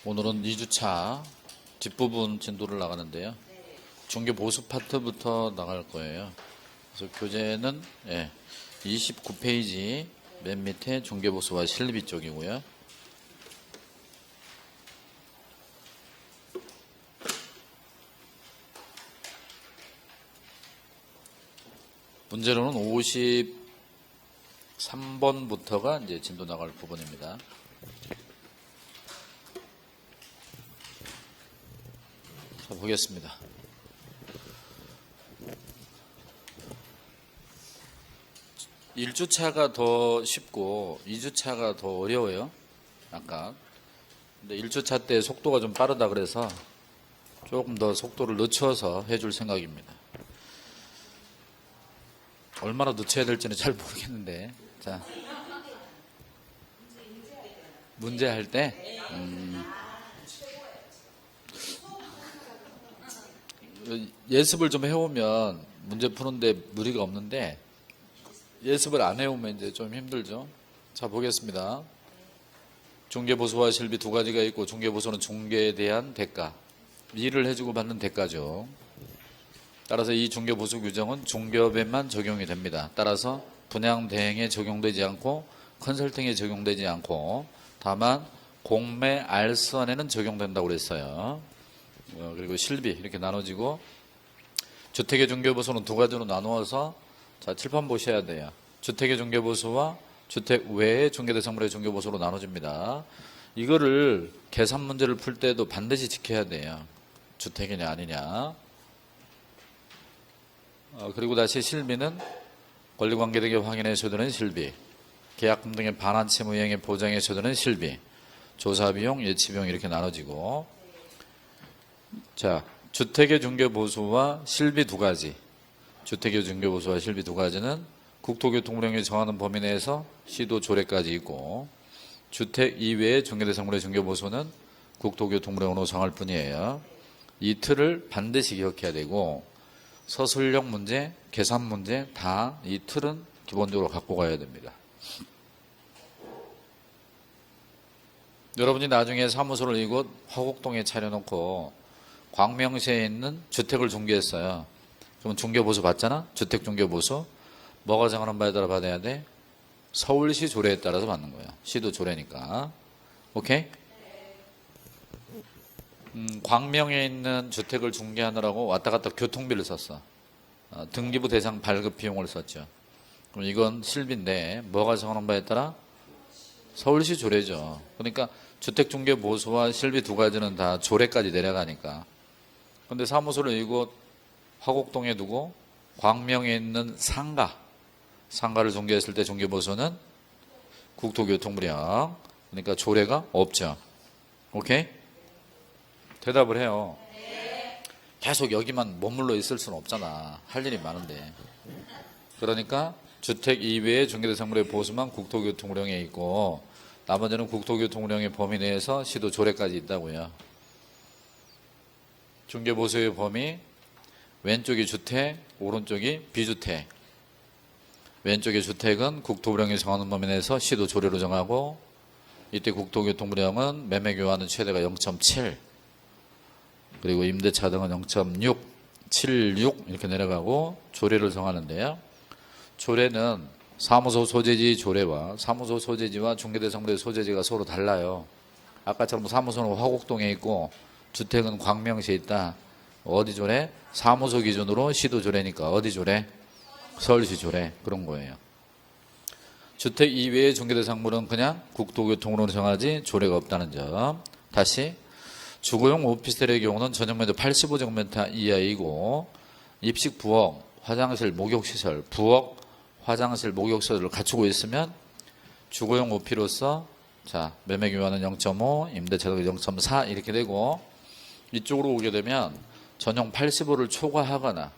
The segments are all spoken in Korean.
오늘은 2주차 뒷부분 진도를 나가는데요. 중개 보수 파트부터 나갈 거예요. 그래서 교재는 29페이지 맨 밑에 중개 보수와 실비 쪽이고요. 문제로는 53번부터가 이제 진도 나갈 부분입니다. 자, 보겠습니다. (1주차가) 더 쉽고 (2주차가) 더 어려워요. 약간. 근데 (1주차) 때 속도가 좀 빠르다 그래서 조금 더 속도를 늦춰서 해줄 생각입니다. 얼마나 늦춰야 될지는 잘 모르겠는데. 자, 문제 할 때 예습을 좀 해오면 문제 푸는데 무리가 없는데 예습을 안 해오면 이제 좀 힘들죠. 자, 보겠습니다. 중개보수와 실비 두 가지가 있고, 중개보수는 중개에 대한 대가, 일을 해주고 받는 대가죠. 따라서 이 중개보수 규정은 중개업에만 적용이 됩니다. 따라서 분양대행에 적용되지 않고 컨설팅에 적용되지 않고 다만 공매 알선에는 적용된다고 그랬어요. 그리고 실비 이렇게 나눠지고, 주택의 중개보수는 두 가지로 나누어서, 자, 칠판 보셔야 돼요. 주택의 중개보수와 주택 외의 중개대상물의 중개보수로 나눠집니다. 이거를 계산 문제를 풀 때도 반드시 지켜야 돼요. 주택이냐 아니냐. 그리고 다시 실비는 권리관계 등의 확인에 소요되는 실비, 계약금 등의 반환 채무 이행의 보장에 소요되는 실비, 조사비용, 예치비용 이렇게 나눠지고, 자, 주택의 중개보수와 실비 두 가지, 주택의 중개보수와 실비 두 가지는 국토교통부령이 정하는 범위 내에서 시도 조례까지 있고, 주택 이외의 중개대상물의 중개보수는 국토교통부령으로 정할 뿐이에요. 이 틀을 반드시 기억해야 되고, 서술형 문제, 계산 문제 다 이 틀은 기본적으로 갖고 가야 됩니다. 여러분이 나중에 사무소를 이곳 화곡동에 차려놓고 광명시에 있는 주택을 중개했어요. 그러면 중개보수 받잖아? 주택중개보수. 뭐가 정하는 바에 따라 받아야 돼? 서울시 조례에 따라서 받는 거예요. 시도 조례니까. 오케이? 광명에 있는 주택을 중개하느라고 왔다 갔다 교통비를 썼어. 등기부 대상 발급 비용을 썼죠. 그럼 이건 실비인데 뭐가 정하는 바에 따라? 서울시 조례죠. 그러니까 주택중개보수와 실비 두 가지는 다 조례까지 내려가니까. 그런데 사무소를 이곳 화곡동에 두고 광명에 있는 상가를 중개했을 때 중개보수는 국토교통부령, 그러니까 조례가 없죠. 오케이? 대답을 해요. 계속 여기만 머물러 있을 수는 없잖아. 할 일이 많은데. 그러니까 주택 이외의 중개대상물의 보수만 국토교통부령에 있고 나머지는 국토교통부령의 범위 내에서 시도 조례까지 있다고요. 중개보수의 범위, 왼쪽이 주택, 오른쪽이 비주택. 왼쪽의 주택은 국토부령이 정하는 범위 내에서 시도 조례로 정하고, 이때 국토교통부령은 매매 교환은 최대가 0.7, 그리고 임대차 등은 0.6, 76 이렇게 내려가고 조례를 정하는데요. 조례는 사무소 소재지 조례와 사무소 소재지와 중개대상물의 소재지가 서로 달라요. 아까처럼 사무소는 화곡동에 있고 주택은 광명시에 있다. 어디 조례? 사무소 기준으로 시도 조례니까 어디 조례? 서울시 조례. 그런 거예요. 주택 이외의 중개대상물은 그냥 국토교통으로 정하지 조례가 없다는 점. 다시, 주거용 오피스텔의 경우는 전용면적 85제곱미터 이하이고 입식 부엌, 화장실, 목욕시설, 부엌, 화장실, 목욕시설을 갖추고 있으면 주거용 오피로서, 자, 매매 교환은 0.5, 임대차는 0.4 이렇게 되고, 이쪽으로 오게 되면 전용 85를 초과하거나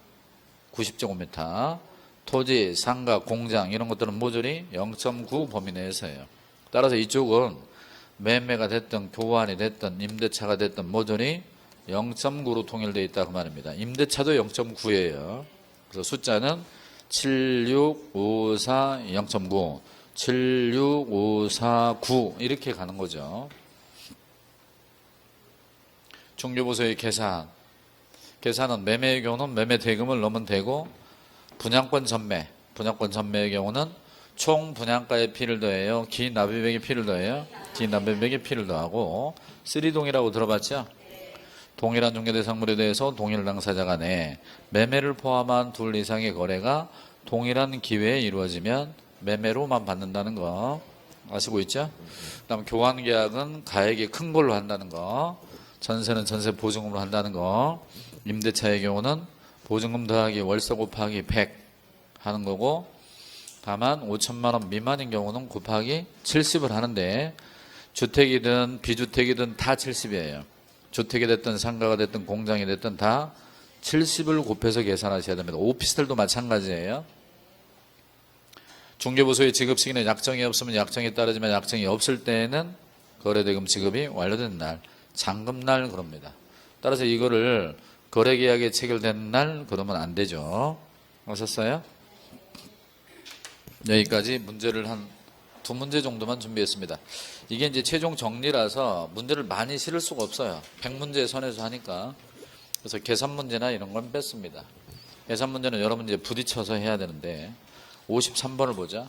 90제곱미터, 토지, 상가, 공장 이런 것들은 모조리 0.9 범위 내에서예요. 따라서 이쪽은 매매가 됐든 교환이 됐든 임대차가 됐든 모조리 0.9로 통일되어 있다 그 말입니다. 임대차도 0.9예요. 그래서 숫자는 7654 0.9, 76549 이렇게 가는 거죠. 중개보수의 계산은 매매의 경우는 매매 대금을 넣으면 되고, 분양권 전매의 경우는 총 분양가의 피를 더해요. 기납입액의 피를 더해요. 기납입액의 피를 더하고, 쓰리동이라고 들어봤죠? 동일한 중개대상물에 대해서 동일 당사자 간에 매매를 포함한 둘 이상의 거래가 동일한 기회에 이루어지면 매매로만 받는다는 거 아시고 있죠? 그 다음 교환계약은 가액이 큰 걸로 한다는 거, 전세는 전세 보증금으로 한다는 거, 임대차의 경우는 보증금 더하기 월세 곱하기 100 하는 거고, 다만 5천만 원 미만인 경우는 곱하기 70을 하는데, 주택이든 비주택이든 다 70이에요. 주택이 됐든 상가가 됐든 공장이 됐든 다 70을 곱해서 계산하셔야 됩니다. 오피스텔도 마찬가지예요. 중개보수의 지급 시기는 약정이 없으면 약정이 따르지만 약정이 없을 때에는 거래대금 지급이 완료된 날, 잔금날 그럽니다. 따라서 이거를 거래계약이 체결된 날 그러면 안 되죠. 아셨어요? 여기까지 문제를 한 2문제 정도만 준비했습니다. 이게 이제 최종 정리라서 문제를 많이 실을 수가 없어요. 100문제 선에서 하니까. 그래서 계산 문제나 이런 건 뺐습니다. 계산 문제는 여러 문제 부딪혀서 해야 되는데, 53번을 보자.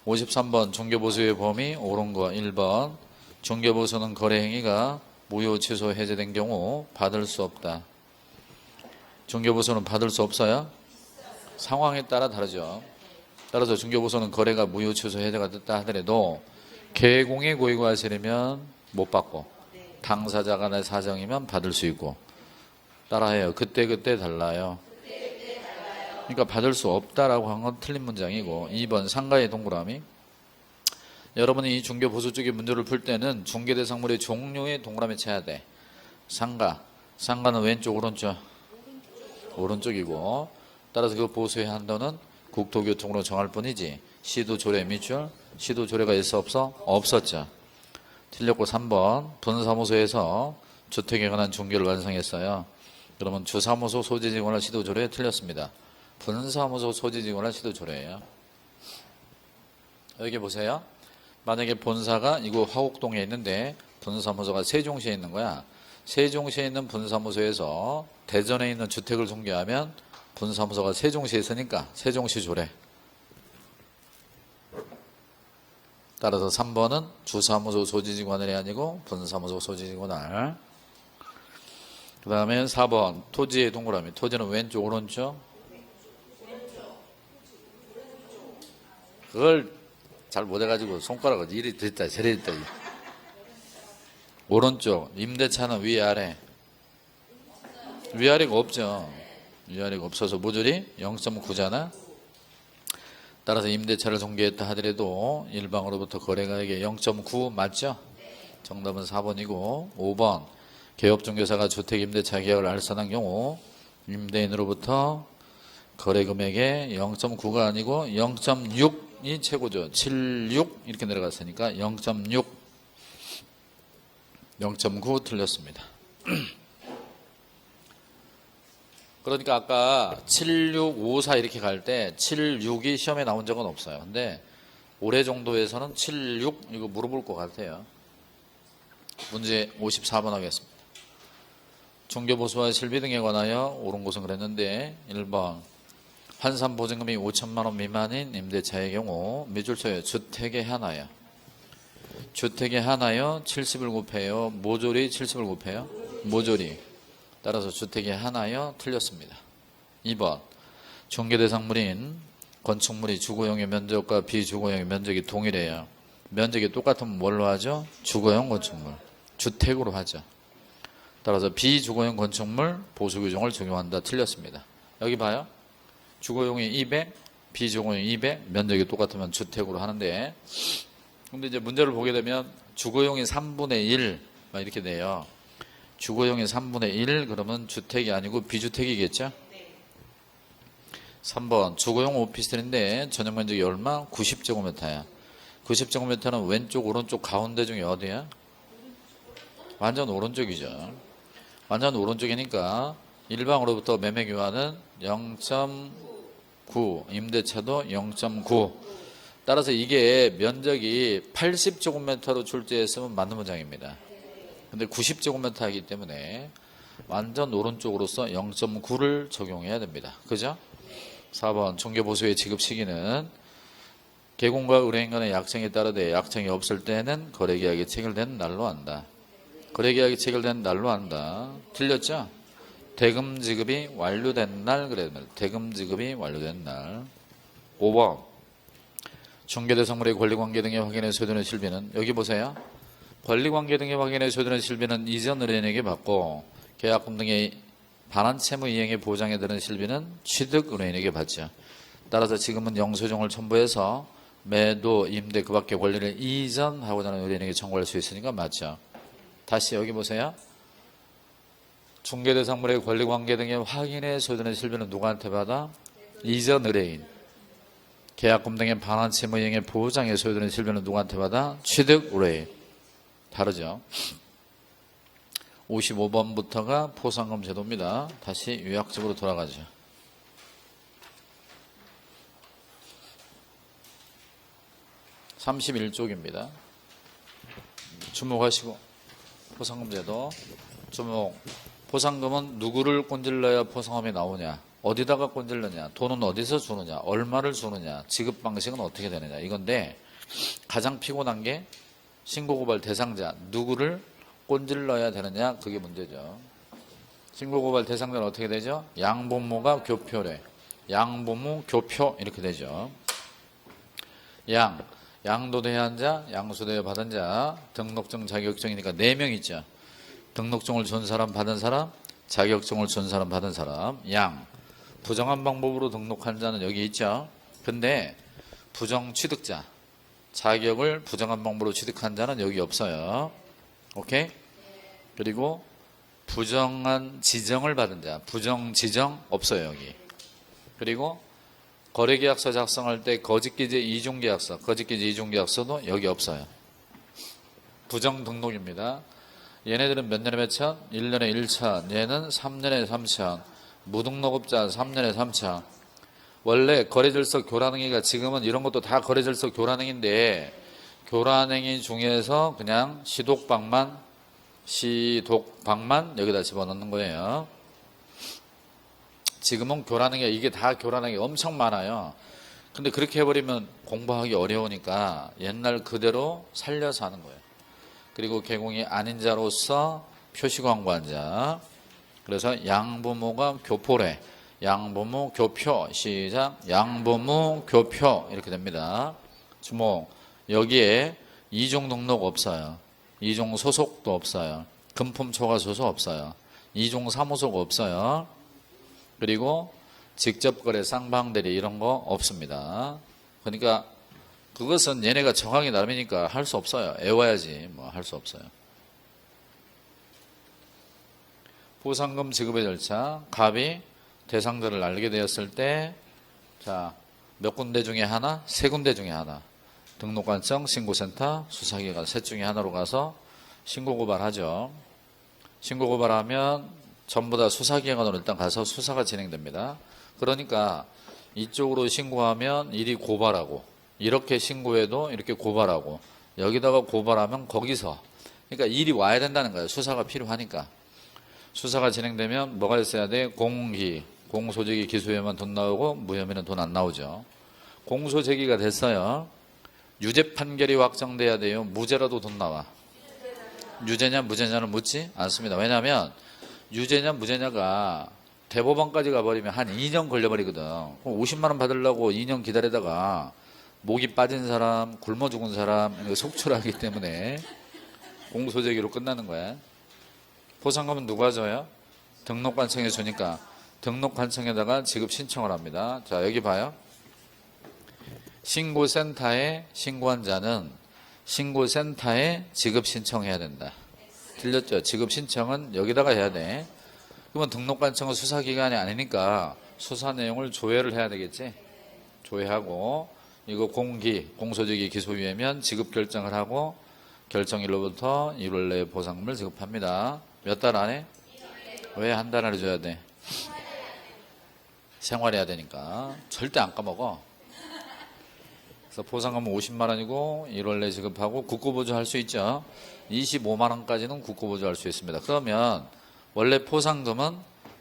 53번 중개보수의 범위 옳은 거 1번. 중개보수는 거래행위가 무효 취소 해제된 경우 받을 수 없다. 중개보수는 받을 수 없어요? 상황에 따라 다르죠. 따라서 중개보수는 거래가 무효 취소 해제가 됐다 하더라도 개공의 고의고 하시려면 못 받고, 당사자 간의 사정이면 받을 수 있고, 따라해요. 그때그때 달라요. 그러니까 받을 수 없다라고 한 건 틀린 문장이고, 2번 상가의 동그라미. 여러분이 이 중개보수 쪽의 문제를 풀 때는 중개대상물의 종류의 동그라미 쳐야 돼. 상가는 왼쪽 오른쪽? 오른쪽이고, 따라서 그 보수의 한도는 국토교통으로 정할 뿐이지 시도조례 밑줄, 시도조례가 있어 없어? 없었죠. 틀렸고 3번 분사무소에서 주택에 관한 중개를 완성했어요. 그러면 주사무소 소지지관할 시도조례 틀렸습니다. 분사무소 소지지관할 시도조례예요. 여기 보세요. 만약에 본사가 이곳 화곡동에 있는데 분사무소가 세종시에 있는 거야. 세종시에 있는 분사무소에서 대전에 있는 주택을 중개하면 분사무소가 세종시에 있으니까 세종시 조례. 따라서 3번은 주사무소 소지지관할이 아니고 분사무소 소지지관할. 그 다음에 4번 토지의 동그라미. 토지는 왼쪽 오른쪽? 그걸 잘 못해가지고 손가락을 이리 됐다 저리 됐다. 오른쪽. 임대차는 위아래? 위아래가 없죠. 위아래가 없어서 모조리 0.9잖아. 따라서 임대차를 중개했다 하더라도 일방으로부터 거래가액의 0.9 맞죠? 정답은 4번이고 5번 개업중개사가 주택임대차 계약을 알선한 경우 임대인으로부터 거래금액의 0.9가 아니고 0.6이 최고죠. 76 이렇게 내려갔으니까 0.6 0.9 틀렸습니다. 그러니까 아까 7654 이렇게 갈 때 76이 시험에 나온 적은 없어요. 근데 올해 정도에서는 76 이거 물어볼 것 같아요. 문제 54번 하겠습니다. 중개보수와 실비 등에 관하여 옳은 것은 그랬는데 1번 환산보증금이 5천만 원 미만인 임대차의 경우 밑줄 쳐요. 주택에 하나요. 주택에 하나요. 70을 곱해요. 모조리 70을 곱해요. 모조리. 따라서 주택에 하나요. 틀렸습니다. 2번 중개대상물인 건축물이 주거용의 면적과 비주거용의 면적이 동일해요. 면적이 똑같으면 뭘로 하죠? 주거용 건축물. 주택으로 하죠. 따라서 비주거용 건축물 보수규정을 적용한다. 틀렸습니다. 여기 봐요. 주거용이 200, 비주거용이 200, 면적이 똑같으면 주택으로 하는데, 근데 이제 문제를 보게 되면 주거용이 3분의 1 이렇게 돼요. 주거용이 3분의 1 그러면 주택이 아니고 비주택이겠죠? 3번 주거용 오피스텔인데 전용 면적이 얼마? 90제곱미터야. 90제곱미터는 왼쪽 오른쪽 가운데 중에 어디야? 완전 오른쪽이죠. 완전 오른쪽이니까 일방으로부터 매매 교환은 0.9, 임대차도 0.9. 따라서 이게 면적이 80제곱미터로 출제했으면 맞는 문장입니다. 근데 90제곱미터이기 때문에 완전 오른쪽으로서 0.9를 적용해야 됩니다. 그죠? 4번 중개보수의 지급 시기는 개공과 의뢰인 간의 약정에 따르되 약정이 없을 때는 거래계약이 체결된 날로 한다. 거래계약이 체결된 날로 한다. 틀렸죠? 대금 지급이 완료된 날 그래야 됩니다. 대금 지급이 완료된 날. 5번 중개대상물의 권리관계 등의 확인에 소요되는 실비는 여기 보세요. 권리관계 등의 확인에 소요되는 실비는 이전 의뢰인에게 받고 계약금 등의 반환 채무 이행의 보장에 드는 실비는 취득 의뢰인에게 받죠. 따라서 지금은 영수증을 첨부해서 매도, 임대 그 밖의 권리를 이전하고자 하는 의뢰인에게 청구할 수 있으니까 맞죠. 다시 여기 보세요. 중개대상물의 권리관계 등의 확인에 소요되는 실비는 누구한테 받아? 이전 의뢰인. 계약금 등의 반환 채무 이행의 보장에 소요되는 실비는 누구한테 받아? 취득 의뢰인. 다르죠. 55번부터가 포상금 제도입니다. 다시 요약적으로 돌아가죠. (31쪽입니다) 주목하시고 포상금 제도 주목. 포상금은 누구를 꼰질러야 포상금이 나오냐, 어디다가 꼰질러냐, 돈은 어디서 주느냐, 얼마를 주느냐, 지급 방식은 어떻게 되느냐 이건데 가장 피곤한 게 신고고발 대상자 누구를 꼰질러야 되느냐 그게 문제죠. 신고고발 대상자는 어떻게 되죠? 양부모가 교표래. 양부모 교표 이렇게 되죠. 양도대여한 자, 양수대여 받은 자, 등록증 자격증이니까 4명 있죠. 등록증을 준 사람 받은 사람, 자격증을 준 사람 받은 사람. 부정한 방법으로 등록한 자는 여기 있죠. 근데 부정 취득자, 자격을 부정한 방법으로 취득한 자는 여기 없어요. 오케이? 그리고 부정한 지정을 받은 자, 부정 지정 없어요 여기. 그리고 거래계약서 작성할 때 거짓기재 이중계약서, 거짓기재 이중계약서도 여기 없어요. 부정 등록입니다. 얘네들은 몇 년에 몇 천? 1년에 1천, 얘는 3년에 3천. 무등록업자 3년에 3천. 원래 거래질서 교란행위가 지금은 이런 것도 다 거래질서 교란행위인데 교란행위 중에서 그냥 시독방만 여기다 집어넣는 거예요. 지금은 교란행위가 이게 다 교란행위 엄청 많아요. 근데 그렇게 해버리면 공부하기 어려우니까 옛날 그대로 살려서 하는 거예요. 그리고 개공이 아닌 자로서 표시광고한 자. 그래서 양부모가 교포래. 양부모 교표. 시작. 양부모 교표 이렇게 됩니다. 주목. 여기에 이종 등록 없어요. 이종 소속도 없어요. 금품 초과 소속 없어요. 이종 사무소가 없어요. 그리고 직접 거래 쌍방대리 이런 거 없습니다. 그러니까 그것은 얘네가 정하기 나름이니까 할 수 없어요. 애워야지 뭐 할 수 없어요. 보상금 지급의 절차. 갑이 대상자를 알게 되었을 때 자, 몇 군데 중에 하나? 3군데 중에 하나. 등록관청, 신고센터, 수사기관 셋 중에 하나로 가서 신고고발하죠. 신고고발하면 전부 다 수사기관으로 일단 가서 수사가 진행됩니다. 그러니까 이쪽으로 신고하면 이리 고발하고 이렇게 신고해도 이렇게 고발하고 여기다가 고발하면 거기서 그러니까 일이 와야 된다는 거예요. 수사가 필요하니까. 수사가 진행되면 뭐가 있어야 돼? 공기, 공소제기 기소에만 돈 나오고 무혐의는 돈 안 나오죠. 공소제기가 됐어요. 유죄 판결이 확정돼야 돼요. 무죄라도 돈 나와. 유죄냐 무죄냐는 묻지 않습니다. 왜냐하면 유죄냐 무죄냐가 대법원까지 가버리면 한 2년 걸려버리거든. 그럼 50만 원 받으려고 2년 기다리다가 목이 빠진 사람, 굶어 죽은 사람 속출하기 때문에 공소제기로 끝나는 거야. 보상금은 누가 줘요? 등록관청에 주니까 등록관청에다가 지급 신청을 합니다. 자, 여기 봐요. 신고센터에 신고한 자는 신고센터에 지급 신청해야 된다. 틀렸죠? 지급 신청은 여기다가 해야 돼. 그러면 등록관청은 수사기관이 아니니까 수사 내용을 조회를 해야 되겠지? 조회하고 이거 공소제기 기소유예면 지급 결정을 하고 결정일로부터 1월 내에 보상금을 지급합니다. 몇 달 안에? 왜 한 달 안에 줘야 돼? 생활해야 되니까. 절대 안 까먹어. 그래서 포상금은 50만 원이고 1월 내 지급하고 국고보조 할 수 있죠. 25만 원까지는 국고보조 할 수 있습니다. 그러면 원래 포상금은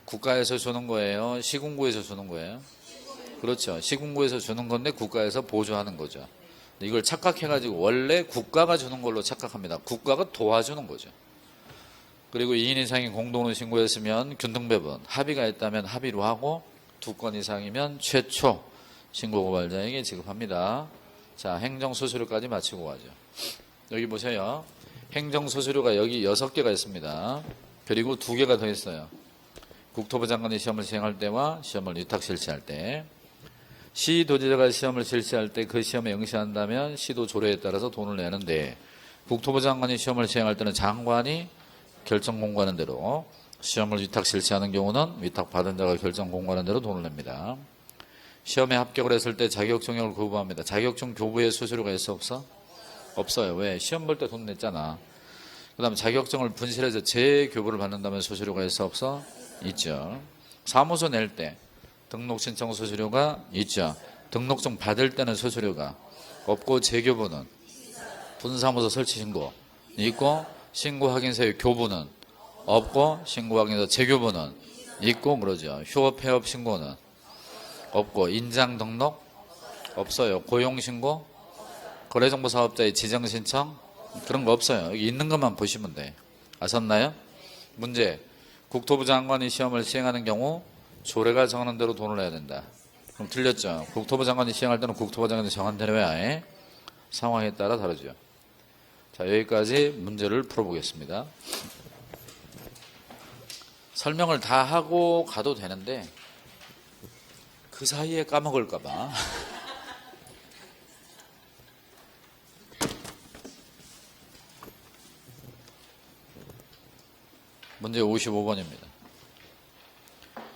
국가에서 주는 거예요? 시군구에서 주는 거예요? 그렇죠. 시군구에서 주는 건데 국가에서 보조하는 거죠. 이걸 착각해가지고 원래 국가가 주는 걸로 착각합니다. 국가가 도와주는 거죠. 그리고 2인 이상이 공동으로 신고했으면 균등배분, 합의가 있다면 합의로 하고 2건 이상이면 최초 신고고발자에게 지급합니다. 자, 행정수수료까지 마치고 가죠. 여기 보세요. 행정수수료가 여기 6개가 있습니다. 그리고 2개가 더 있어요. 국토부 장관이 시험을 시행할 때와 시험을 위탁 실시할 때. 시도지사가 시험을 실시할 때 그 시험에 응시한다면 시도 조례에 따라서 돈을 내는데 국토부 장관이 시험을 시행할 때는 장관이 결정 공고하는 대로, 시험을 위탁 실시하는 경우는 위탁 받은 자가 결정 공고하는 대로 돈을 냅니다. 시험에 합격을 했을 때 자격증을 교부합니다. 자격증 교부에 수수료가 있어 없어? 없어요. 왜? 시험 볼 때 돈 냈잖아. 그 다음에 자격증을 분실해서 재교부를 받는다면 수수료가 있어 없어? 있죠. 사무소 낼 때 등록 신청 수수료가 있죠. 등록증 받을 때는 수수료가 없고 재교부는 분사무소 설치 신고 있고, 신고 확인서의 교부는 없고, 신고 확인서 재교부는 있고 그러죠. 휴업 폐업 신고는 없고, 인장 등록 없어요. 고용 신고, 거래정보 사업자의 지정 신청 그런 거 없어요. 여기 있는 것만 보시면 돼. 아셨나요? 문제. 국토부 장관이 시험을 시행하는 경우 조례가 정하는 대로 돈을 내야 된다. 그럼 틀렸죠. 국토부 장관이 시행할 때는 국토부 장관이 정한 대로 해야 해. 상황에 따라 다르죠. 자, 여기까지 문제를 풀어보겠습니다. 설명을 다 하고 가도 되는데 그 사이에 까먹을까 봐. 문제 55번입니다.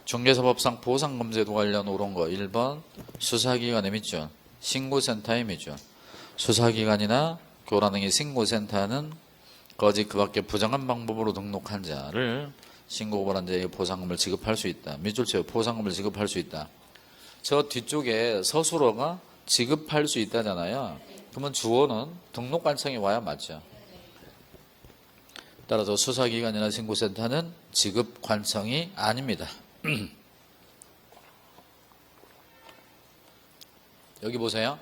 중개사법상 보상금제도 관련 옳은 거 1번 수사기관의 미준, 신고센터의 미준. 수사기관이나 교란행위 신고센터는 거짓 그 밖에 부정한 방법으로 등록한 자를 신고고발한 자에게 보상금을 지급할 수 있다. 밑줄치어 보상금을 지급할 수 있다. 저 뒤쪽에 서술어가 지급할 수 있다잖아요. 그러면 주어는 등록관청이 와야 맞죠. 따라서 수사기관이나 신고센터는 지급관청이 아닙니다. 여기 보세요.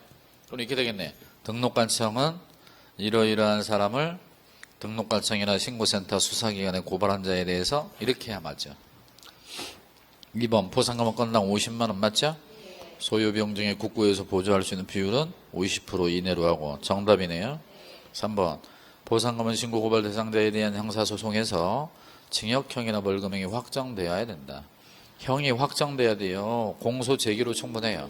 그럼 이렇게 되겠네. 등록관청은 이러이러한 사람을 등록관청이나 신고센터 수사기관에 고발한 자에 대해서 이렇게 해야 맞죠. 2번 포상금은 건당 50만 원 맞죠? 소요비용 중에 국고에서 보조할 수 있는 비율은 50% 이내로 하고 정답이네요. 3번 보상금은 신고고발 대상자에 대한 형사소송에서 징역형이나 벌금형이 확정되어야 된다. 형이 확정돼야 돼요. 공소제기로 충분해요.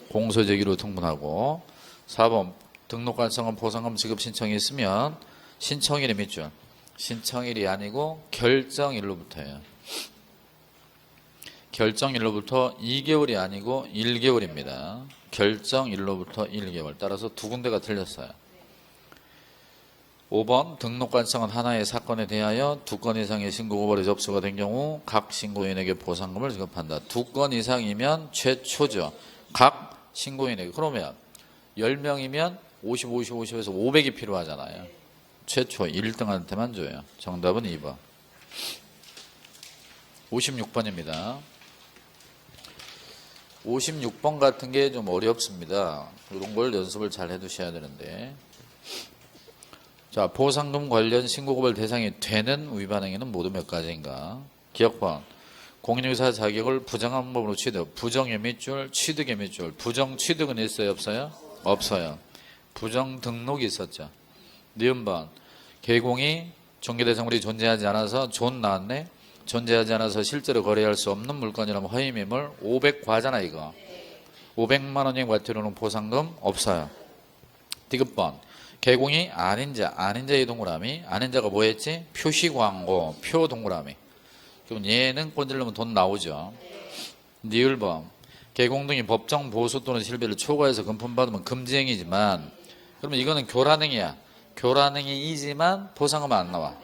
공소제기로 충분하고. 4번 등록관청은 보상금 지급 신청이 있으면 신청일이 몇 주? 신청일이 아니고 결정일로부터예요. 결정일로부터 2개월이 아니고 1개월입니다. 결정일로부터 1개월. 따라서 두 군데가 틀렸어요. 5번 등록관청은 하나의 사건에 대하여 2건 이상의 신고고발이 접수가 된 경우 각 신고인에게 보상금을 지급한다. 2건 이상이면 최초죠. 각 신고인에게. 그러면 10명이면 50, 50, 50에서 500이 필요하잖아요. 최초 1등한테만 줘요. 정답은 2번. 56번입니다. 56번 같은 게 좀 어렵습니다. 이런 걸 연습을 잘 해두셔야 되는데. 자, 보상금 관련 신고고발 대상이 되는 위반 행위는 모두 몇 가지인가? 기억번. 공인중개사 자격을 부정한 방법으로 취득. 부정의 밑줄, 취득의 밑줄. 부정 취득은 있어요, 없어요? 없어요. 부정 등록이 있었죠. 니은번. 개공이 중개대상물이 존재하지 않아서 존 나왔네? 존재하지 않아서 실제로 거래할 수 없는 물건이라면 허위매물 500과잖아 이거. 500만 원의 과태료는 보상금 없어요. 디귿번. 개공이 아닌 자의 동그라미. 아닌 자가 뭐였지? 표시광고, 표 동그라미. 그럼 얘는 꼰질르면 돈 나오죠. 니을번. 개공 등이 법정 보수 또는 실비를 초과해서 금품받으면 금지행위지만, 그러면 이거는 교란행위야. 교란행위이지만 보상금은 안 나와.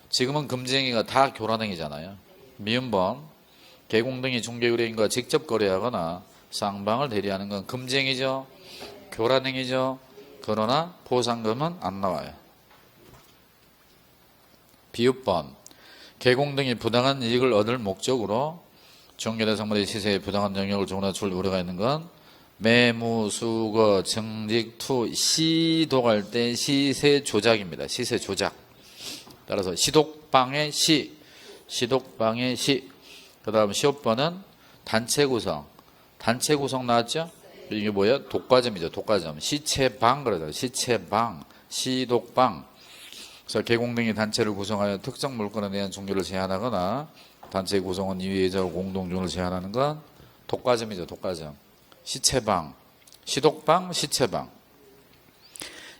지금은 금지행위가 다 교란행위잖아요. 미음번. 개공 등이 중개의뢰인과 직접 거래하거나 쌍방을 대리하는 건 금쟁이죠. 교란행위죠. 그러나 보상금은 안 나와요. 비읍번 개공 등이 부당한 이익을 얻을 목적으로 중개대상물의 시세에 부당한 영역을 주거나 줄 우려가 있는 건 매무, 수거, 증직, 투, 시독할 때 시세 조작입니다. 시세 조작. 따라서 시독방의 시, 시독방의 시. 그 다음 시옷번은 단체 구성. 단체 구성 나왔죠? 이게 뭐야? 독과점이죠. 독과점. 시체방 그러죠. 시체방, 시독방. 그래서 개공 등이 단체를 구성하여 특정 물건에 대한 종류를 제한하거나 단체 구성원 이외의자 공동종을 제한하는 건 독과점이죠. 독과점. 시체방, 시독방, 시체방.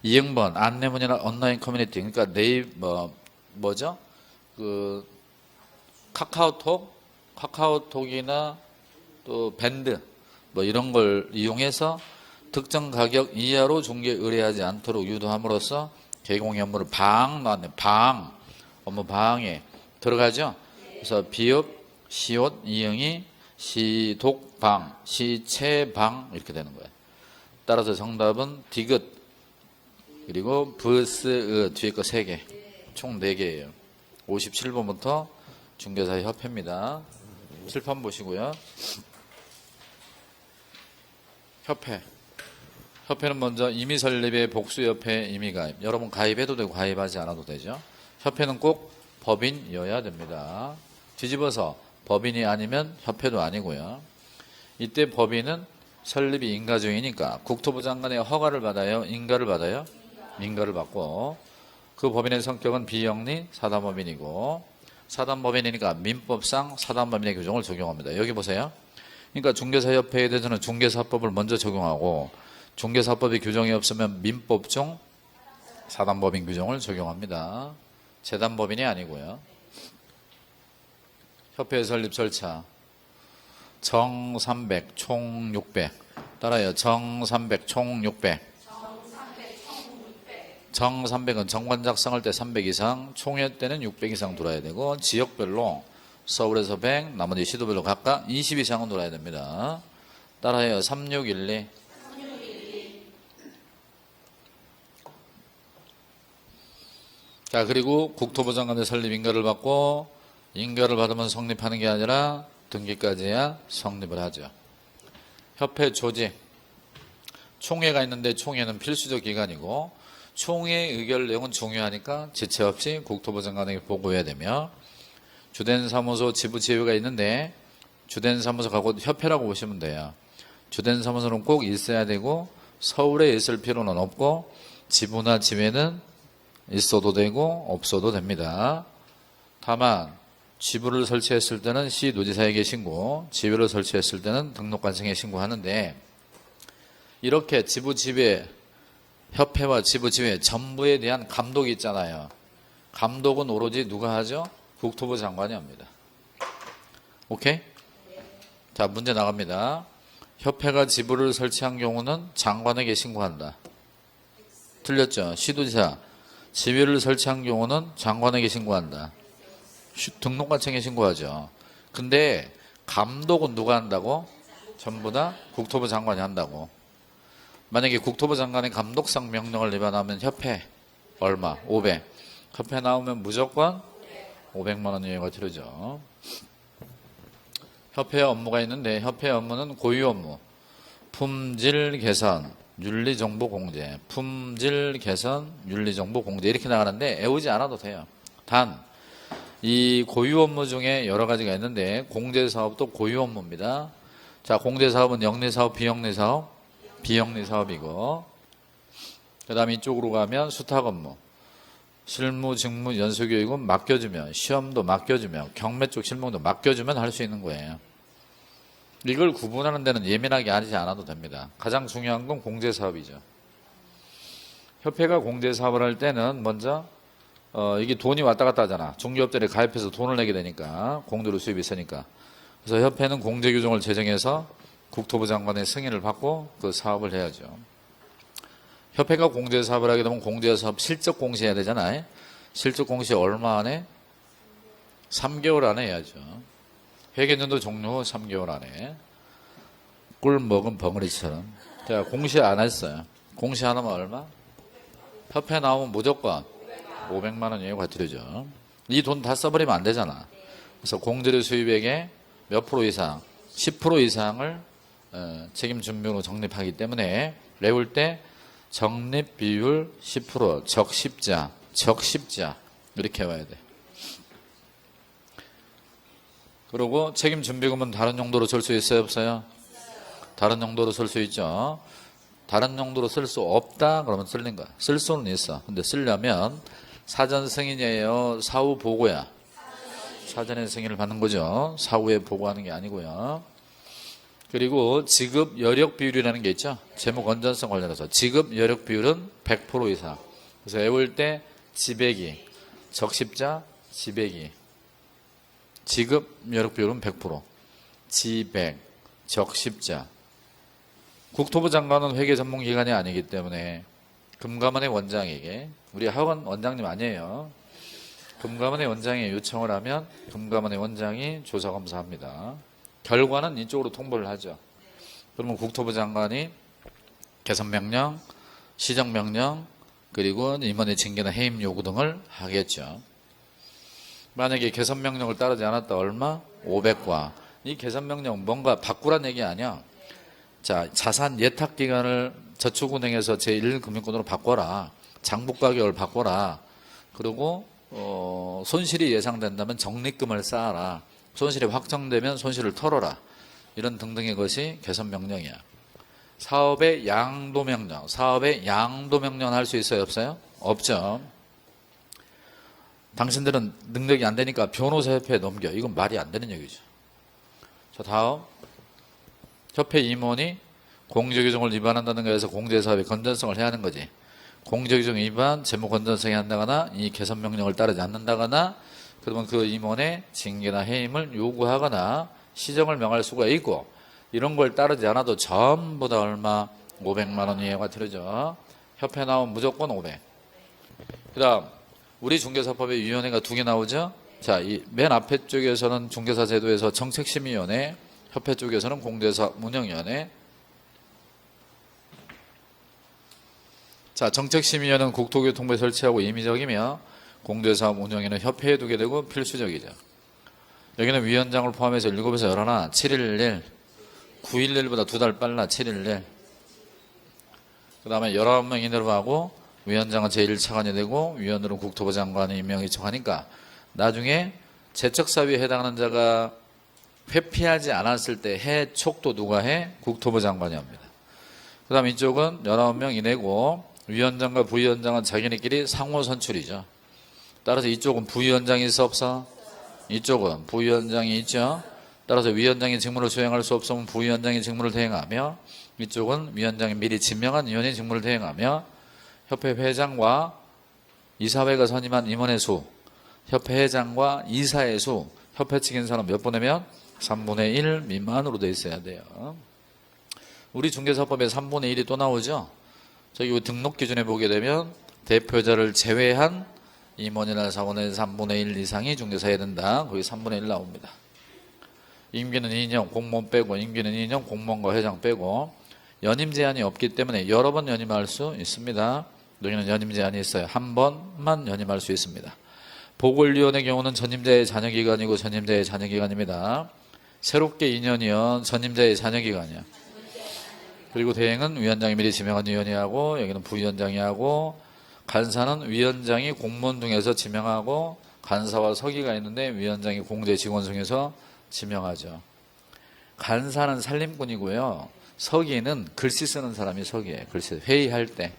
2형번 안내문이나 온라인 커뮤니티. 그러니까 뭐죠? 그 카카오톡이나 또 밴드 뭐 이런 걸 이용해서 특정 가격 이하로 중개 의뢰하지 않도록 유도함으로써 개공의 업무를 나왔네. 업무 방해 들어가죠. 그래서 비읍, 시옷, 이응이 시독방, 시체방 이렇게 되는 거예요. 따라서 정답은 디귿 그리고 브스 뒤에 거 3개 총 4개예요. 57번부터 중개사협회입니다. 칠판 보시고요. 협회는 먼저 임의 설립의 복수협회 임의가입. 여러분 가입해도 되고 가입하지 않아도 되죠. 협회는 꼭 법인이어야 됩니다. 뒤집어서 법인이 아니면 협회도 아니고요. 이때 법인은 설립이 인가 중이니까 국토부 장관의 허가를 받아요? 인가를 받아요? 인가를 받고 그 법인의 성격은 비영리 사단법인이고 사단법인이니까 민법상 사단법인의 규정을 적용합니다. 여기 보세요. 그러니까 중개사협회에 대해서는 중개사법을 먼저 적용하고 중개사법의 규정이 없으면 민법중 사단법인 규정을 적용합니다. 재단법인이 아니고요. 협회 설립 절차 정 300, 총 600 따라요. 정 300, 총 600 정 300은 정관 작성할 때 300 이상, 총회 때는 600 이상 돌아야 되고 지역별로 서울에서 100, 나머지 시도별로 각각 20 이상은 돌아야 됩니다. 따라해요. 3612. 자, 그리고 국토부 장관의 설립 인가를 받고 인가를 받으면 성립하는 게 아니라 등기까지 해야 성립을 하죠. 협회 조직. 총회가 있는데 총회는 필수적 기관이고 총회 의결 내용은 중요하니까 지체 없이 국토부 장관에게 보고해야 되며 주된 사무소 지부 지회가 있는데 주된 사무소하고 협회라고 보시면 돼요. 주된 사무소는 꼭 있어야 되고 서울에 있을 필요는 없고 지부나 지회는 있어도 되고 없어도 됩니다. 다만 지부를 설치했을 때는 시도지사에게 신고, 지회를 설치했을 때는 등록관청에 신고하는데 이렇게 지부 지회, 협회와 지부 지회 전부에 대한 감독이 있잖아요. 감독은 오로지 누가 하죠? 국토부 장관이 합니다. 오케이? 자, 문제 나갑니다. 협회가 지부를 설치한 경우는 장관에게 신고한다. 틀렸죠? 시도지사. 지회를 설치한 경우는 장관에게 신고한다. 등록관청에 신고하죠. 근데 감독은 누가 한다고? 전부 다 국토부 장관이 한다고. 만약에 국토부 장관의 감독상 명령을 위반하면 협회 얼마? 500. 협회 나오면 무조건 500만 원 이하가 치르죠. 협회 업무가 있는데 협회 업무는 고유 업무. 품질 개선, 윤리 정보 공제. 품질 개선, 윤리 정보 공제 이렇게 나가는데 외우지 않아도 돼요. 단 이 고유 업무 중에 여러 가지가 있는데 공제 사업도 고유 업무입니다. 자, 공제 사업은 영리 사업, 비영리 사업, 비영리 사업이고 그다음에 이쪽으로 가면 수탁 업무. 실무, 직무, 연수교육은 맡겨주면 시험도 맡겨주면 경매 쪽 실무도 맡겨주면 할 수 있는 거예요. 이걸 구분하는 데는 예민하게 하지 않아도 됩니다. 가장 중요한 건 공제사업이죠. 협회가 공제사업을 할 때는 먼저 이게 돈이 왔다 갔다 하잖아. 중개업들이 가입해서 돈을 내게 되니까 공대로 수입이 있으니까. 그래서 협회는 공제규정을 제정해서 국토부 장관의 승인을 받고 그 사업을 해야죠. 협회가 공제사업을 하게 되면 공제사업 실적 공시해야 되잖아요. 실적 공시 얼마 안에? 3개월 안에 해야죠. 회계연도 종료 후 3개월 안에. 꿀 먹은 벙어리처럼. 제가 공시 안 했어요. 공시 하나면 얼마? 협회 나오면 무조건 500만 원이에요, 과태료죠. 이 돈 다 써버리면 안 되잖아. 그래서 공제료 수입액의 몇 프로 이상, 10% 이상을 책임 준비로 적립하기 때문에 내올 때 적립 비율 10%, 적십자 이렇게 해와야 돼. 그리고 책임 준비금은 다른 용도로 쓸 수 있어요, 없어요? 다른 용도로 쓸 수 있죠. 다른 용도로 쓸 수 없다 그러면 쓸린 거야. 쓸 수는 있어. 근데 쓰려면 사전 승인이에요, 사후 보고야? 사전에 승인을 받는 거죠. 사후에 보고하는 게 아니고요. 그리고 지급 여력 비율이라는 게 있죠. 재무 건전성 관련해서 지급 여력 비율은 100% 이상. 그래서 외울 때 지배기, 적십자, 지배기. 지급 여력 비율은 100%. 지백, 적십자. 국토부 장관은 회계 전문 기관이 아니기 때문에 금감원의 원장에게, 우리 학원 원장님 아니에요. 금감원의 원장이 요청을 하면 금감원의 원장이 조사 검사합니다. 결과는 이쪽으로 통보를 하죠. 그러면 국토부 장관이 개선명령, 시정명령, 그리고 임원의 징계나 해임 요구 등을 하겠죠. 만약에 개선명령을 따르지 않았다 얼마? 500과. 이 개선명령 뭔가 바꾸란 얘기 아니야. 자, 자산 예탁기간을 저축은행에서 제1금융권으로 바꿔라. 장부가격을 바꿔라. 그리고 손실이 예상된다면 적립금을 쌓아라. 손실이 확정되면 손실을 털어라. 이런 등등의 것이 개선명령이야. 사업의 양도명령. 사업의 양도명령 할 수 있어요, 없어요? 없죠. 당신들은 능력이 안 되니까 변호사협회에 넘겨. 이건 말이 안 되는 얘기죠. 자, 다음. 협회 임원이 공제규정을 위반한다는 거에서 공제사업의 건전성을 해야 하는 거지. 공제규정 위반, 재무건전성이 한다거나 이 개선명령을 따르지 않는다거나 그러면 그 임원의 징계나 해임을 요구하거나 시정을 명할 수가 있고, 이런 걸 따르지 않아도 전부 다 얼마? 500만 원 이하가 들어죠. 협회 나오면 무조건 500. 그 다음 우리 중개사법에 위원회가 2개 나오죠. 자, 이 맨 앞에 쪽에서는 중개사 제도에서 정책심의위원회, 협회 쪽에서는 공제사업 운영위원회. 자, 정책심의위원회는 국토교통부에 설치하고 임의적이며 공제사업 운영위는 협회에 두게 되고 필수적이죠. 여기는 위원장을 포함해서 7에서 11, 711, 911보다 2달 빨라 711. 그 다음에 19명 이내로 하고 위원장은 제1차관이 되고 위원으로는 국토부 장관이 임명이 척하니까 나중에 재척사유에 해당하는 자가 회피하지 않았을 때 해촉도 누가 해? 국토부 장관이 합니다. 그 다음 이쪽은 19명 이내고 위원장과 부위원장은 자기네끼리 상호 선출이죠. 따라서 이쪽은 부위원장이 있어 없어? 이쪽은 부위원장이 있죠. 따라서 위원장이 직무를 수행할 수 없으면 부위원장이 직무를 대행하며, 이쪽은 위원장이 미리 지명한 위원이 직무를 대행하며, 협회 회장과 이사회가 선임한 임원의 수, 협회 회장과 이사의 수, 협회 측 인사는 몇 분이면 3분의 1 미만으로 돼 있어야 돼요. 우리 중개사법에 3분의 1이 또 나오죠. 저기 등록 기준에 보게 되면 대표자를 제외한 임원이나 사원의 3분의 1 이상이 중개사해야 된다. 거기 3분의 1 나옵니다. 임기는 2년, 공무원 빼고, 임기는 2년, 공무원과 회장 빼고, 연임 제한이 없기 때문에 여러 번 연임할 수 있습니다. 여기는 연임 제한이 있어요. 한 번만 연임할 수 있습니다. 보궐위원회 경우는 전임자의 자녀기간이고 전임자의 자녀기간입니다. 새롭게 2년이면 전임자의 자녀기간이야. 그리고 대행은 위원장이 미리 지명한 위원이 하고, 여기는 부위원장이 하고, 간사는 위원장이 공무원 중에서 지명하고, 간사와 서기가 있는데 위원장이 공제 직원 중에서 지명하죠. 간사는 살림꾼이고요. 서기는 글씨 쓰는 사람이 서기예요. 글씨 회의할 때.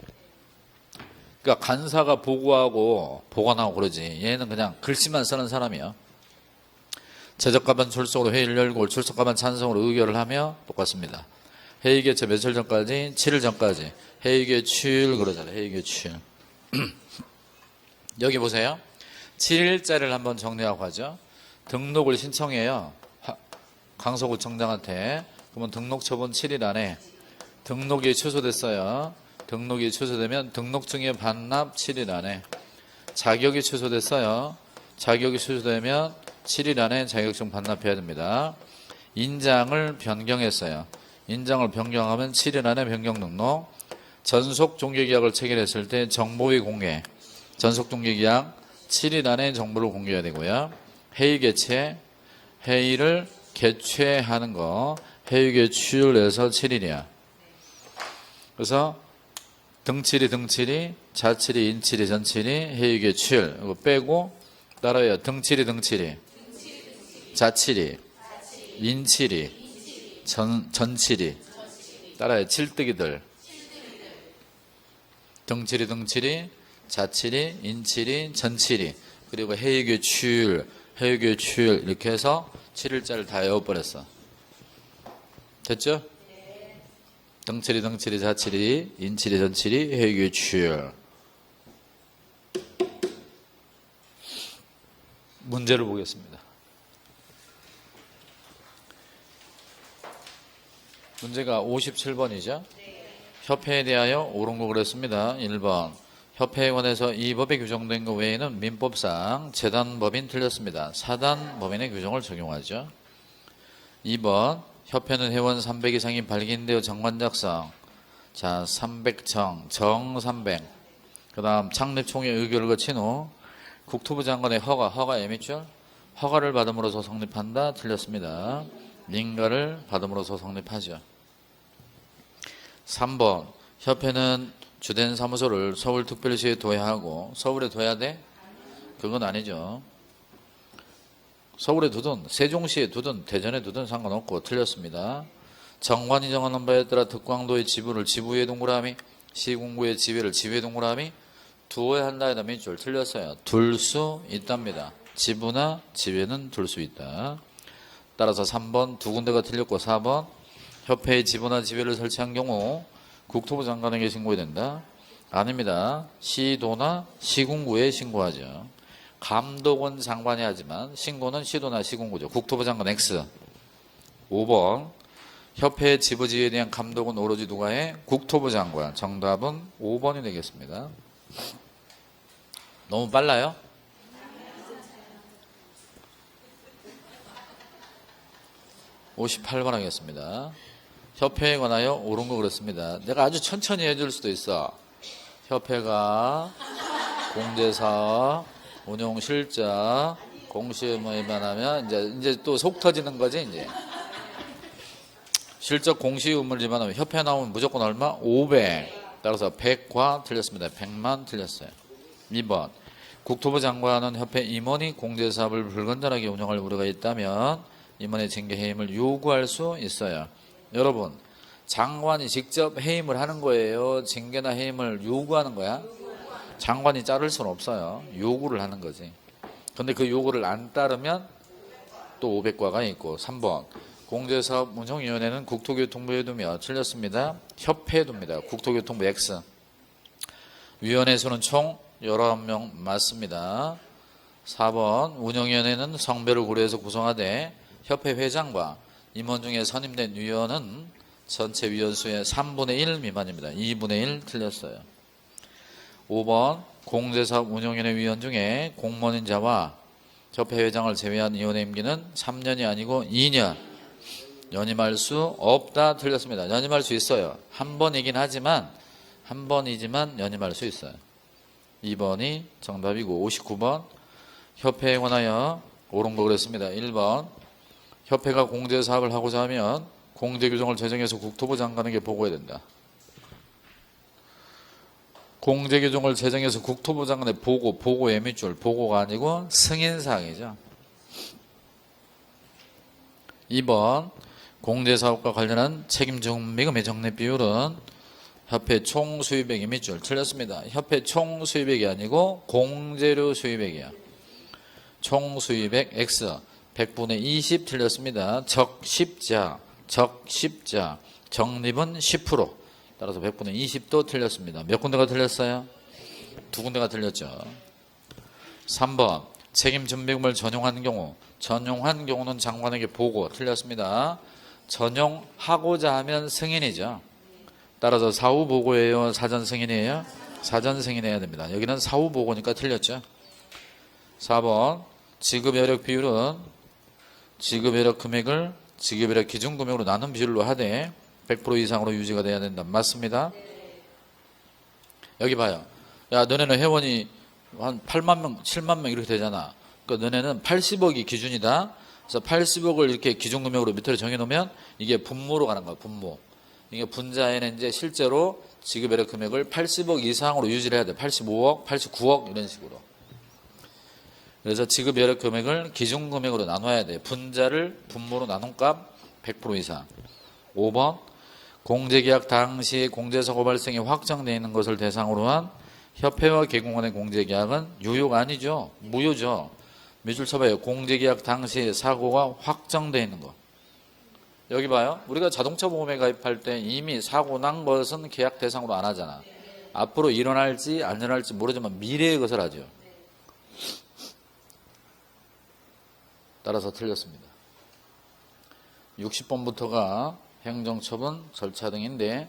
그러니까 간사가 보고하고 보관하고 그러지. 얘는 그냥 글씨만 쓰는 사람이야. 제적가반 출석으로 회의를 열고 출석가반 찬성으로 의결을 하며 똑같습니다. 회의 개최 며칠 전까지? 7일 전까지. 회의 개출 그러잖아요. 회의 개출. 여기 보세요. 7일짜리를 한번 정리하고 가죠. 등록을 신청해요. 강서구청장한테. 그러면 등록 처분 7일 안에 등록이 취소됐어요. 등록이 취소되면 등록증의 반납 7일 안에. 자격이 취소됐어요. 자격이 취소되면 7일 안에 자격증 반납해야 됩니다. 인장을 변경했어요. 인장을 변경하면 7일 안에 변경 등록. 전속 종료계약을 체결했을 때 정보의 공개. 전속 종료계약 7일 안에 정보를 공개해야 되고요. 회의 개최, 회의를 개최하는 거, 회의 개최일에서 7일이야. 그래서 등칠이, 자칠이, 인칠이, 전칠이, 회의 개최일 이거 빼고 따라해요. 등칠이, 자칠이, 인칠이, 전칠이. 따라해요. 칠뜨기들. 등칠이, 자칠이, 인칠이, 전칠이. 그리고 회의 개최일 이렇게 해서 7일자를 다 외워버렸어. 됐죠? 등칠이, 자칠이, 인칠이, 전칠이, 회의 개최일. 문제를 보겠습니다. 문제가 57번이죠. 협회에 대하여 옳은 거 그랬습니다. 1번. 협회에 관해서 이 법에 규정된 것 외에는 민법상 재단법인 틀렸습니다. 사단법인의 규정을 적용하죠. 2번. 협회는 회원 300 이상이 발기인되어 정관 작성. 자, 300정, 정 300. 그 다음 창립총회 의결을 거친 후 국토부 장관의 허가 예미줄? 허가를 받음으로써 성립한다. 틀렸습니다. 민가를 받음으로써 성립하죠. 3번. 협회는 주된 사무소를 서울특별시에 둬야 하고, 서울에 둬야 돼? 그건 아니죠. 서울에 두든 세종시에 두든 대전에 두든 상관없고 틀렸습니다. 정관이 정하는 바에 따라 특광도의 지부를 지부의 동그라미, 시군구의 지회를 지회의 동그라미 두어야 한다 해다 밑줄 틀렸어요. 둘 수 있답니다. 지부나 지회는 둘 수 있다. 따라서 3번 두 군데가 틀렸고 4번 협회에 지부나 지회를 설치한 경우 국토부 장관에게 신고해야 된다. 아닙니다. 시도나 시군구에 신고하죠. 감독은 장관이 하지만 신고는 시도나 시군구죠. 국토부 장관 X. 5번 협회 지부지회에 대한 감독은 오로지 누가 해? 국토부 장관. 정답은 5번이 되겠습니다. 너무 빨라요? (58번) 하겠습니다. 협회에 관하여 옳은 거 그렇습니다. 내가 아주 천천히 해줄 수도 있어. 협회가 공제사업, 운용실적, 공시의무에 위반하면 이제 또 속 터지는 거지 이제. 실적 공시의무를 위반하면 협회 나오면 무조건 얼마? 500. 따라서 100과 틀렸습니다. 100만 틀렸어요. 2번. 국토부 장관은 협회 임원이 공제사업을 불건전하게 운영할 우려가 있다면 임원의 징계 해임을 요구할 수 있어요. 여러분, 장관이 직접 해임을 하는 거예요? 징계나 해임을 요구하는 거야? 장관이 자를 수는 없어요. 요구를 하는 거지. 근데 그 요구를 안 따르면 또 500과가 있고. 3번. 공제사업 운영위원회는 국토교통부에 두며 틀렸습니다. 협회에 둡니다. 국토교통부 X. 위원회 수는 총 19명 맞습니다. 4번. 운영위원회는 성별을 고려해서 구성하되 협회 회장과 임원 중에 선임된 위원은 전체 위원 수의 3분의 1 미만입니다. 2분의 1 틀렸어요. 5번. 공제사업 운영위원회 위원 중에 공무원인 자와 협회 회장을 제외한 위원회 임기는 3년이 아니고 2년. 연임할 수 없다. 틀렸습니다. 연임할 수 있어요. 한 번이긴 하지만 한 번이지만 연임할 수 있어요. 2번이 정답이고 59번. 협회에 관하여 옳은 거 그랬습니다. 1번. 협회가 공제사업을 하고자 하면 공제규정을 제정해서 국토부 장관에게 보고해야 된다. 공제규정을 제정해서 국토부 장관에 보고의 밑줄, 보고가 아니고 승인사항이죠. 2번. 공제사업과 관련한 책임 증빙금의 적립 비율은 협회 총 수입액의 밑줄 틀렸습니다. 협회 총 수입액이 아니고 공제료 수입액이야. 총 수입액 X 100분의 20 틀렸습니다. 적십자 적립은 10%. 따라서 100분의 20도 틀렸습니다. 몇 군데가 틀렸어요? 두 군데가 틀렸죠. 3번 책임 증빙금을 전용한 경우는 장관에게 보고 틀렸습니다. 전용하고자 하면 승인이죠. 따라서 사후 보고예요? 사전 승인이에요? 사전 승인해야 됩니다. 여기는 사후 보고니까 틀렸죠. 4번 지급여력 비율은 지급여력 금액을 지급여력 기준금액으로 나눈 비율로 하되 100% 이상으로 유지가 돼야 된다. 맞습니다. 여기 봐요. 야, 너네는 회원이 한 8만 명, 7만 명 이렇게 되잖아. 그러니까 너네는 80억이 기준이다. 그래서 80억을 이렇게 기준금액으로 밑으로 정해놓으면 이게 분모로 가는 거야. 분모. 이게 분자에는 이제 실제로 지급여력 금액을 80억 이상으로 유지를 해야 돼. 85억, 89억 이런 식으로. 그래서 지급여력 금액을 기준금액으로 나눠야 돼. 분자를 분모로 나눈 값 100% 이상. 5번 공제계약 당시 공제사고 발생이 확정되어 있는 것을 대상으로 한 협회와 개공간의 공제계약은 유효가 아니죠. 무효죠. 밑줄 쳐봐요. 공제계약 당시 사고가 확정되어 있는 거. 여기 봐요. 우리가 자동차 보험에 가입할 때 이미 사고 난 것은 계약 대상으로 안 하잖아. 앞으로 일어날지 안 일어날지 모르지만 미래의 것을 하죠. 따라서 틀렸습니다. 60번부터가 행정처분 절차 등인데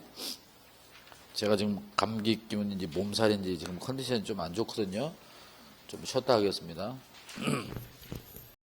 제가 지금 감기 기운인지 몸살인지 지금 컨디션이 좀 안 좋거든요. 좀 쉬었다 하겠습니다.